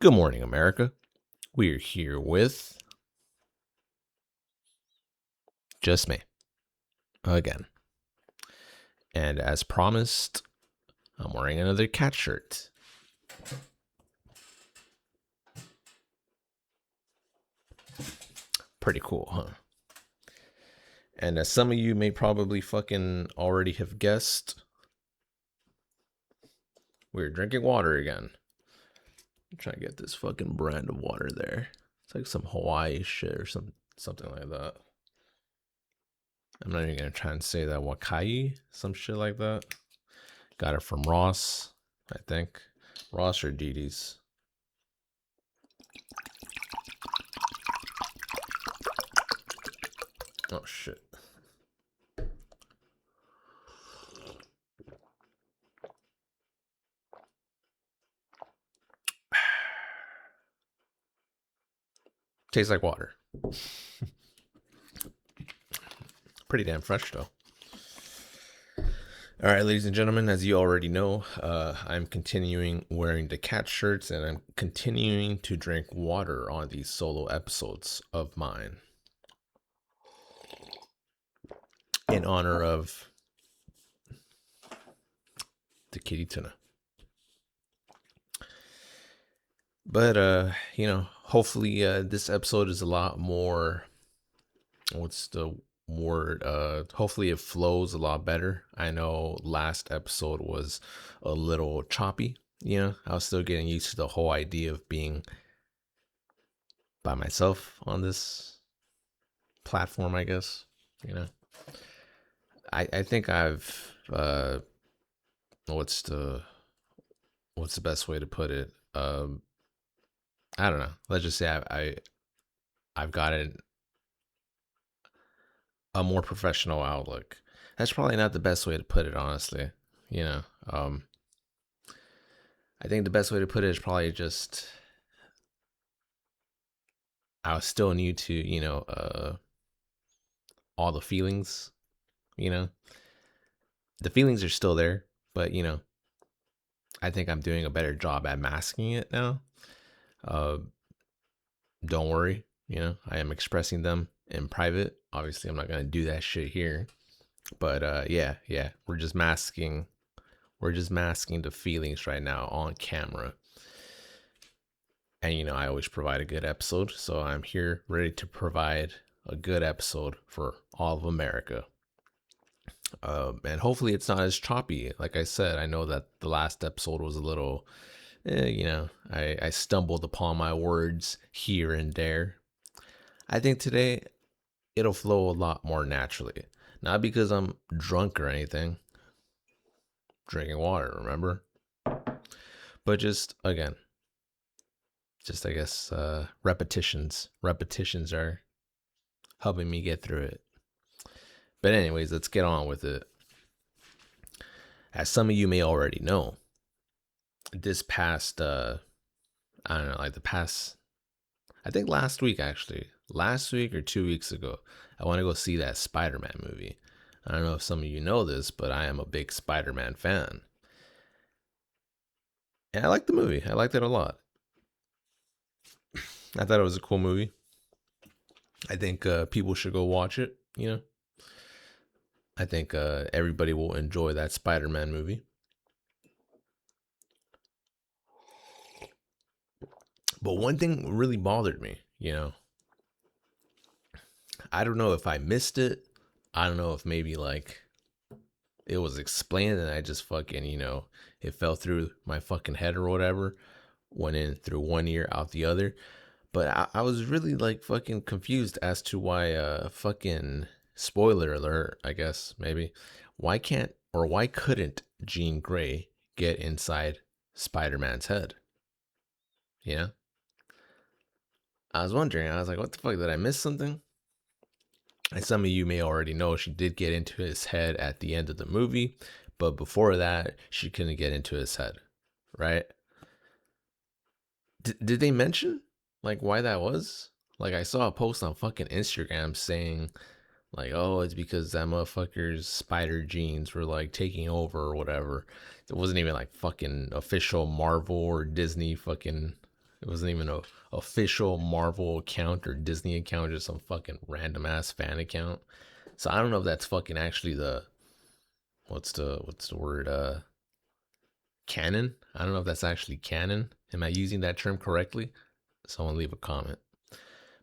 Good morning, America. We're here with just me again. And as promised, I'm wearing another cat shirt. Pretty cool, huh? And as some of you may probably fucking already have guessed, we're drinking water again. I'm trying to get this fucking brand of water there. It's like some Hawaii shit or something like that. I'm not even gonna try and say that Wakai, some shit like that. Got it from Ross, I think. Ross or Didi's. Oh shit. Tastes like water. Pretty damn fresh though. All right, ladies and gentlemen, as you already know, I'm continuing wearing the cat shirts and I'm continuing to drink water on these solo episodes of mine in honor of the kitty tuna. But, hopefully this episode is a lot more, what's the word? Hopefully it flows a lot better. I know last episode was a little choppy. I was still getting used to the whole idea of being by myself on this platform, I guess. I think I've what's the best way to put it? I don't know. Let's just say I've gotten a more professional outlook. That's probably not the best way to put it, honestly. I think the best way to put it is probably just I was still new to all the feelings. The feelings are still there, but I think I'm doing a better job at masking it now. Don't worry, I am expressing them in private. Obviously, I'm not gonna do that shit here. But yeah, we're just masking the feelings right now on camera. And I always provide a good episode, so I'm here ready to provide a good episode for all of America. And hopefully it's not as choppy. Like I said, I know that the last episode was a little, I stumbled upon my words here and there. I think today it'll flow a lot more naturally. Not because I'm drunk or anything. Drinking water, remember? But just, again, I guess, repetitions. Repetitions are helping me get through it. But anyways, let's get on with it. As some of you may already know, this past, I don't know, like the past, I think last week or 2 weeks ago, I want to go see that Spider-Man movie. I don't know if some of you know this, but I am a big Spider-Man fan. And I liked the movie. I liked it a lot. I thought it was a cool movie. I think people should go watch it, I think everybody will enjoy that Spider-Man movie. But one thing really bothered me, I don't know if I missed it. I don't know if maybe like it was explained and I just fucking, it fell through my fucking head or whatever. Went in through one ear, out the other. But I was really like fucking confused as to why fucking spoiler alert, I guess, maybe. Why couldn't Jean Grey get inside Spider-Man's head? I was wondering, I was like, what the fuck, did I miss something? As some of you may already know, she did get into his head at the end of the movie, but before that, she couldn't get into his head, right? Did they mention like why that was? Like I saw a post on fucking Instagram saying like, oh, it's because that motherfucker's spider genes were like taking over or whatever. It wasn't even like fucking official Marvel or Disney fucking It wasn't even a official Marvel account or Disney account, just some fucking random ass fan account. So I don't know if that's fucking actually the what's the word canon. I don't know if that's actually canon. Am I using that term correctly? Someone leave a comment.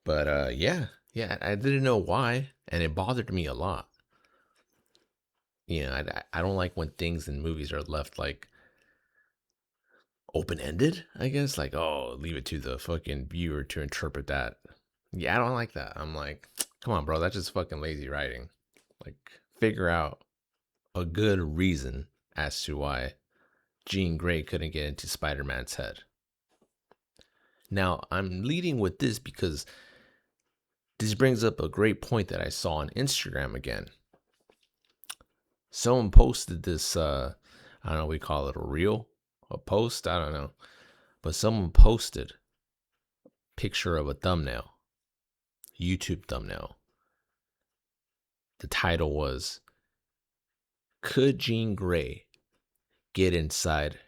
But yeah, I didn't know why, and it bothered me a lot. I don't like when things in movies are left like open ended. I guess like, oh, leave it to the fucking viewer to interpret that. Yeah, I don't like that. I'm like, come on, bro, that's just fucking lazy writing. Like, figure out a good reason as to why Jean Grey couldn't get into Spider Man's head. Now, I'm leading with this because this brings up a great point that I saw on Instagram again. Someone posted this, I don't know, we call it a reel, a post, I don't know. But someone posted a picture of a thumbnail, YouTube thumbnail. The title was, Could Jean Grey Get Inside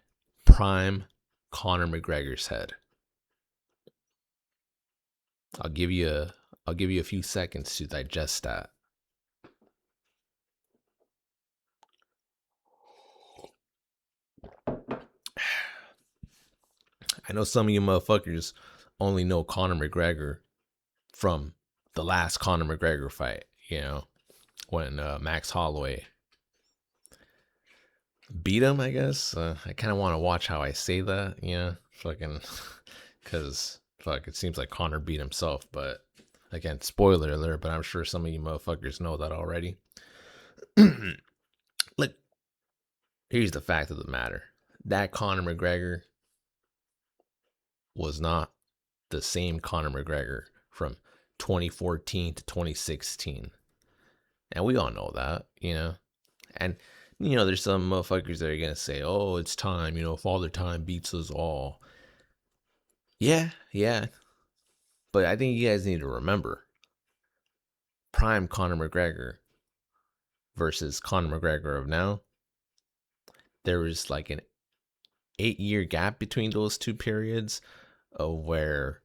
Prime Conor McGregor's Head? I'll give you a few seconds to digest that. I know some of you motherfuckers only know Conor McGregor from the last Conor McGregor fight, when Max Holloway beat him, I guess. I kind of want to watch how I say that, fucking, because, fuck, it seems like Conor beat himself, but again, spoiler alert, but I'm sure some of you motherfuckers know that already. Look, here's the fact of the matter. That Conor McGregor was not the same Conor McGregor from 2014 to 2016. And we all know that. And, there's some motherfuckers that are going to say, oh, it's time, Father Time beats us all. Yeah. But I think you guys need to remember, prime Conor McGregor versus Conor McGregor of now, there was like an 8-year gap between those two periods of where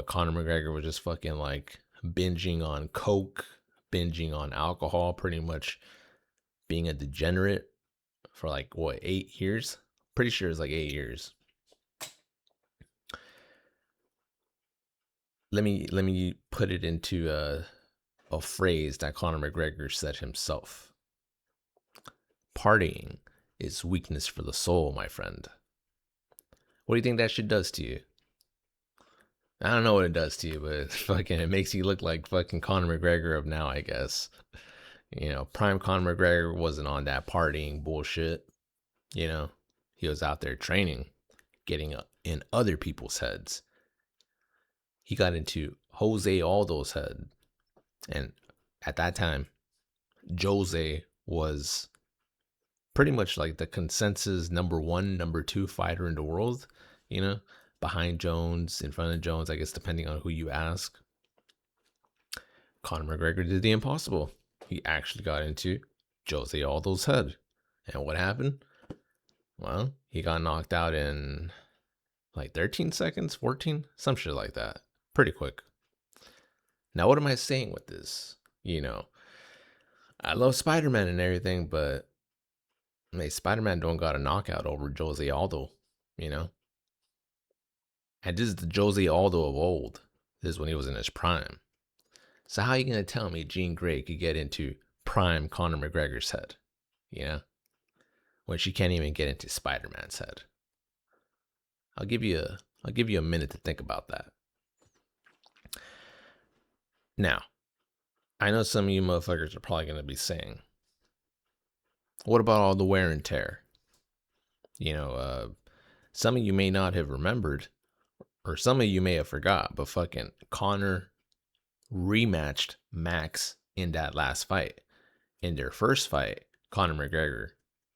Conor McGregor was just fucking like binging on coke, binging on alcohol, pretty much being a degenerate for like 8 years? Pretty sure it's like 8 years. Let me put it into a phrase that Conor McGregor said himself. Partying is weakness for the soul, my friend. What do you think that shit does to you? I don't know what it does to you, but fucking it makes you look like fucking Conor McGregor of now, I guess. Prime Conor McGregor wasn't on that partying bullshit. He was out there training, getting in other people's heads. He got into Jose Aldo's head. And at that time, Jose was pretty much like the consensus number 1, number 2 fighter in the world, behind Jones, in front of Jones, I guess, depending on who you ask. Conor McGregor did the impossible. He actually got into Jose Aldo's head. And what happened? Well, he got knocked out in like 13 seconds, 14, some shit like that. Pretty quick. Now, what am I saying with this? I love Spider-Man and everything, but Spider-Man don't got a knockout over Jose Aldo, And this is the Jose Aldo of old. This is when he was in his prime. So how are you going to tell me Jean Grey could get into prime Conor McGregor's head? When she can't even get into Spider-Man's head. I'll give you a minute to think about that. Now, I know some of you motherfuckers are probably going to be saying, what about all the wear and tear? Some of you may not have remembered, or some of you may have forgot, but fucking Conor rematched Max in that last fight. In their first fight, Conor McGregor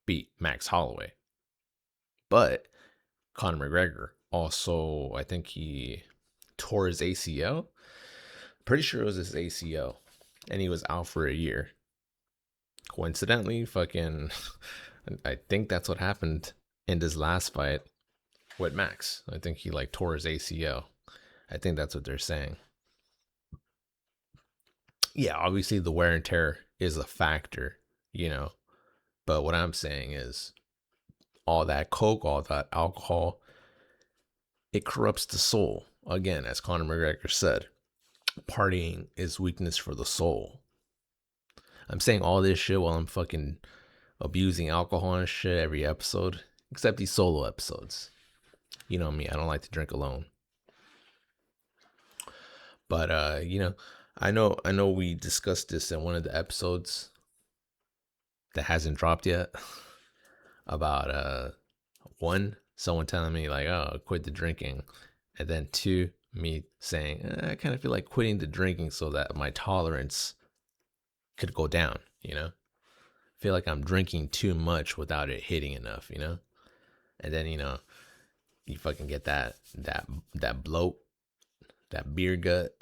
beat Max Holloway. But Conor McGregor also, I think he tore his ACL. Pretty sure it was his ACL. And he was out for a year. Coincidentally, fucking, I think that's what happened in this last fight with Max. I think he like tore his ACL. I think that's what they're saying. Yeah, obviously the wear and tear is a factor, you know. But what I'm saying is all that coke, all that alcohol, it corrupts the soul. Again, as Conor McGregor said, partying is weakness for the soul. I'm saying all this shit while I'm fucking abusing alcohol and shit every episode, except these solo episodes. You know me, I don't like to drink alone. But I know we discussed this in one of the episodes that hasn't dropped yet about one, someone telling me like, oh, quit the drinking, and then two, me saying I kind of feel like quitting the drinking so that my tolerance could go down, I feel like I'm drinking too much without it hitting enough, and then you fucking get that bloat, that beer gut,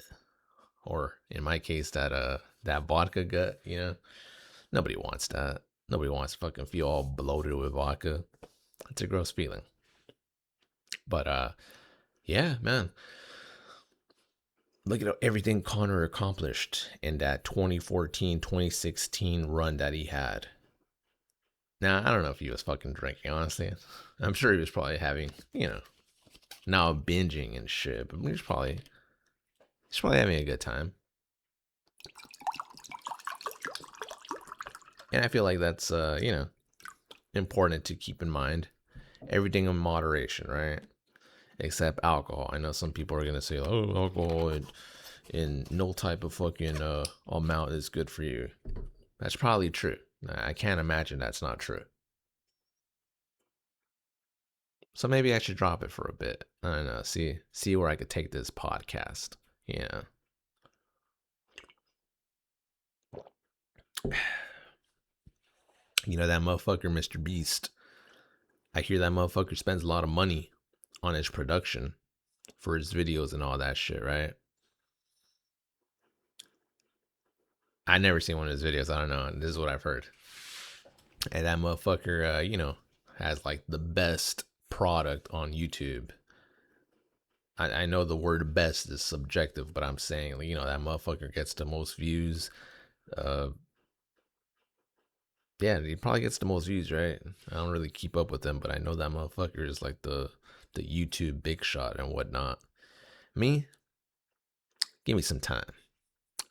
or in my case that vodka gut, nobody wants that. Nobody wants to fucking feel all bloated with vodka. It's a gross feeling. But yeah, man, look at everything Connor accomplished in that 2014-2016 run that he had. Now, I don't know if he was fucking drinking, honestly. I'm sure he was probably having, now binging and shit, but he's probably having a good time. And I feel like that's, important to keep in mind. Everything in moderation, right? Except alcohol. I know some people are going to say, oh, alcohol in no type of fucking amount is good for you. That's probably true. I can't imagine that's not true. So maybe I should drop it for a bit. I don't know. See where I could take this podcast. Yeah. That motherfucker, Mr. Beast. I hear that motherfucker spends a lot of money on his production for his videos and all that shit, right? I never seen one of his videos. I don't know. This is what I've heard. And that motherfucker, has like the best product on YouTube. I know the word best is subjective, but I'm saying, that motherfucker gets the most views. Yeah, he probably gets the most views, right? I don't really keep up with him, but I know that motherfucker is like the YouTube big shot and whatnot. Me, give me some time.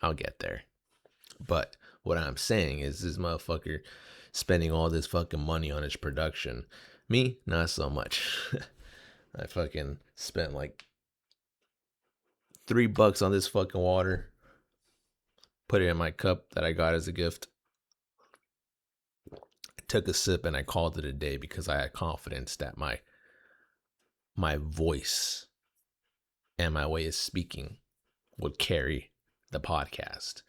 I'll get there. But what I'm saying is this motherfucker spending all this fucking money on his production. Me, not so much. I fucking spent like $3 on this fucking water. Put it in my cup that I got as a gift. I took a sip and I called it a day because I had confidence that my voice and my way of speaking would carry the podcast.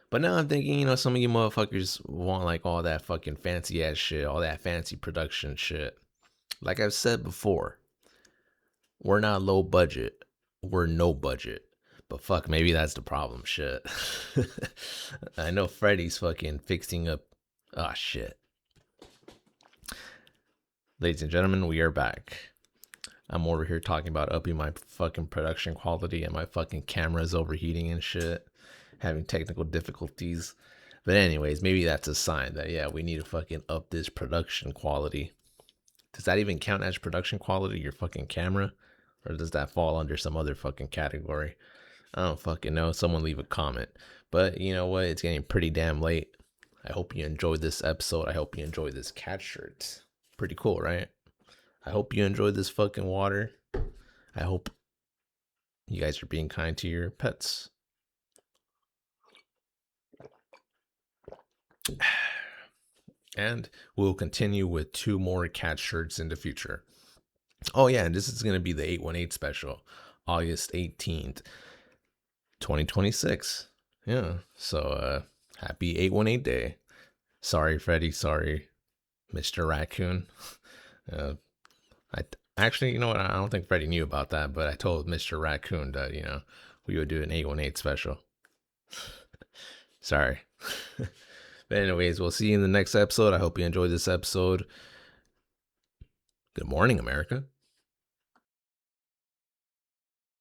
But now I'm thinking, some of you motherfuckers want like all that fucking fancy ass shit, all that fancy production shit. Like I've said before, we're not low budget, we're no budget. But fuck, maybe that's the problem. Shit. I know Freddy's fucking fixing up. Ah, shit. Ladies and gentlemen, we are back. I'm over here talking about upping my fucking production quality and my fucking camera's overheating and shit. Having technical difficulties. But anyways, maybe that's a sign that, yeah, we need to fucking up this production quality. Does that even count as production quality, your fucking camera? Or does that fall under some other fucking category? I don't fucking know. Someone leave a comment. But you know what? It's getting pretty damn late. I hope you enjoyed this episode. I hope you enjoyed this cat shirt. Pretty cool, right? I hope you enjoyed this fucking water. I hope you guys are being kind to your pets. And we'll continue with 2 more cat shirts in the future. Oh yeah, and this is going to be the 818 special, August 18th, 2026. Yeah, so happy 818 day. Sorry, Freddy. Sorry, Mr. Raccoon. I actually, you know what? I don't think Freddy knew about that, but I told Mr. Raccoon that, we would do an 818 special. Sorry. But anyways, we'll see you in the next episode. I hope you enjoyed this episode. Good morning, America.